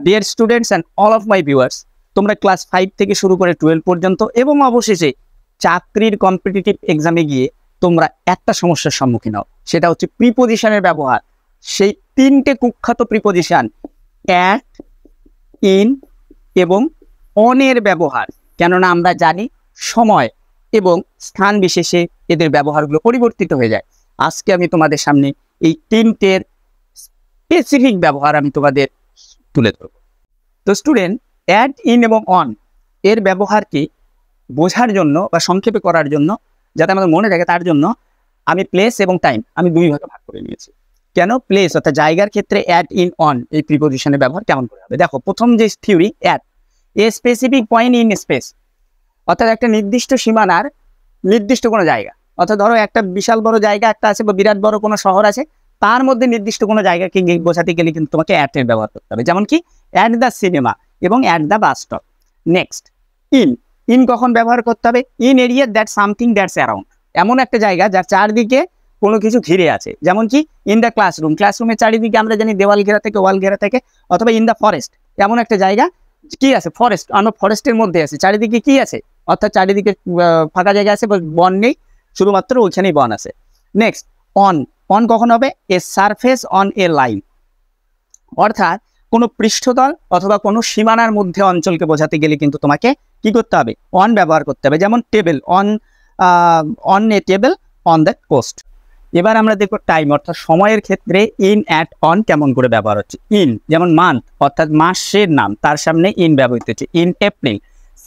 Dear students and all of my viewers, তোমরা class 5 থেকে শুরু করে 12 পর্যন্ত এবং অবশেষে চাকরির কম্পিটিটিভ এক্সামে গিয়ে তোমরা একটা সমস্যার সম্মুখীন হও, সেটা হচ্ছে প্রিপোজিশনের ব্যবহার। সেই তিনটে কুখ্যাত প্রিপোজিশন অ্যাট, ইন এবং অনের ব্যবহার। কেননা আমরা জানি সময় এবং স্থান বিশেষে এদের ব্যবহারগুলো পরিবর্তিত হয়ে যায়। আজকে আমি তোমাদের সামনে এই তিনটের স্পেসিফিক ব্যবহার আমি তোমাদের তুলে ধরব। তো স্টুডেন্ট, অ্যাট, ইন এবং অন এর ব্যবহারকে বোঝার জন্য বা সংক্ষেপে করার জন্য, যাতে আমাদের মনে থাকে তার জন্য আমি প্লেস এবং টাইম আমি দুই ভাগে ভাগ করে নিয়েছি। কেন? প্লেস অর্থাৎ জায়গার ক্ষেত্রে অ্যাট, ইন, অন এই প্রিপোজিশনের ব্যবহার কেমন করে হবে। দেখো, প্রথম যে theory at, a specific point in space, অর্থাৎ একটা নির্দিষ্ট সীমানার নির্দিষ্ট কোনো জায়গা। অর্থাৎ ধরো একটা বিশাল বড় জায়গা একটা আছে বা বিরাট বড় কোনো শহর আছে, তার মধ্যে নির্দিষ্ট কোনো জায়গাকে বোঝাতে গেলে কিন্তু তোমাকে অ্যাটের ব্যবহার করতে হবে। যেমন কি অ্যাট দ্য সিনেমা এবং at the bus stop. Next in, in কখন ব্যবহার করতে হবে? In area that something that's around, এমন একটা জায়গা যার চারদিকে কোনো কিছু ঘিরে আছে। যেমন কি ইন দ্য ক্লাসরুম, ক্লাসরুমের চারিদিকে আমরা জানি দেওয়াল ঘেরা থেকে, ওয়াল ঘেরা থেকে। অথবা ইন দ্য ফরেস্ট, এমন একটা জায়গা কি আছে, ফরেস্ট, আমরা ফরেস্টের মধ্যে আছে, চারিদিকে কি আছে, অর্থাৎ চারিদিকে ফাঁকা জায়গা আছে, বন নেই, শুধুমাত্র ওইখানেই বন আছে। নেক্সট অন, অন কখন হবে? এ সারফেস অন এ লাইন, অর্থাৎ কোনো পৃষ্ঠতল অথবা কোনো সীমানার মধ্যে অঞ্চলকে বোঝাতে গেলে কিন্তু তোমাকে কি করতে হবে? অন ব্যবহার করতে হবে। যেমন table, on a table on the coast. এবার আমরা দেখব টাইম অর্থাৎ সময়ের ক্ষেত্রে ইন, অ্যাট, অন কেমন করে ব্যবহার হচ্ছে। ইন যেমন মান্থ অর্থাৎ মাসের নাম, তার সামনে ইন ব্যবহৃত হচ্ছে। ইন এপ্রিল,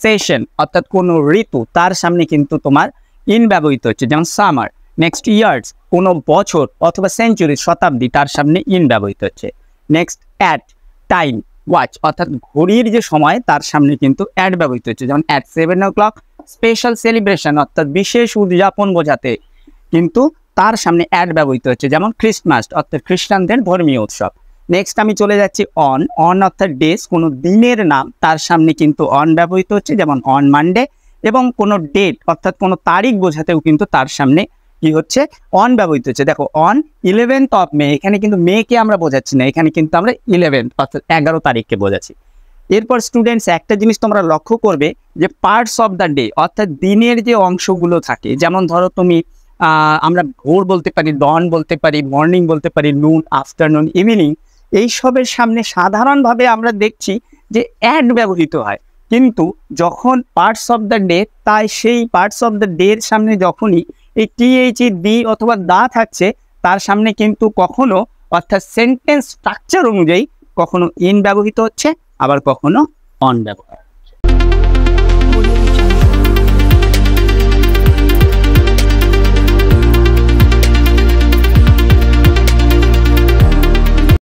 সেশন অর্থাৎ কোনো ঋতু, তার সামনে কিন্তু তোমার ইন ব্যবহৃত হচ্ছে। যেমন সামার। নেক্সট ইয়ার্স, কোনো বছর অথবা সেঞ্চুরি, শতাব্দী, তার সামনে ইন ব্যবহৃত হচ্ছে। নেক্সট অ্যাট, টাইম, ওয়াচ অর্থাৎ ঘড়ির যে সময়, তার সামনে কিন্তু অ্যাট ব্যবহৃত হচ্ছে। যেমন অ্যাট 7 o'clock, স্পেশাল সেলিব্রেশন অর্থাৎ বিশেষ উদযাপন বোঝাতে কিন্তু তার সামনে অ্যাট ব্যবহৃত হচ্ছে। যেমন ক্রিসমাস অর্থাৎ খ্রিস্টানদের ধর্মীয় উৎসব। নেক্সট আমি চলে যাচ্ছি অন, অন অর্থাৎ ডেজ, কোনো দিনের নাম, তার সামনে কিন্তু অন ব্যবহৃত হচ্ছে। যেমন অন মানডে। এবং কোনো ডেট অর্থাৎ কোনো তারিখ বোঝাতেও কিন্তু তার সামনে কি হচ্ছে? অন ব্যবহৃত হচ্ছে। দেখো অন 11th of May, এখানে কিন্তু মেকে আমরা বোঝাচ্ছি না, এখানে কিন্তু আমরা 11 অর্থাৎ 11 তারিখকে বোঝাচ্ছি। এরপর স্টুডেন্টস একটা জিনিস তোমরা লক্ষ্য করবে যে পার্টস অফ দ্য ডে অর্থাৎ দিনের যে অংশগুলো থাকে, যেমন ধরো তুমি আমরা ভোর বলতে পারি, ডন বলতে পারি, মর্নিং বলতে পারি, নুন, আফটারনুন, ইভিনিং, এইসবের সামনে সাধারণভাবে আমরা দেখছি যে অ্যাট ব্যবহৃত হয়। কিন্তু যখন পার্টস অফ দ্য ডে, তাই সেই পার্টস অফ দ্য ডে এর সামনে যখনই এই টিএইচ, দি অথবা দা থাকছে, তার সামনে কিন্তু কখনো অর্থাৎ সেন্টেন্স স্ট্রাকচার অনুযায়ী কখনো ইন ব্যবহৃত হচ্ছে, আবার কখনো অন ব্যবহার।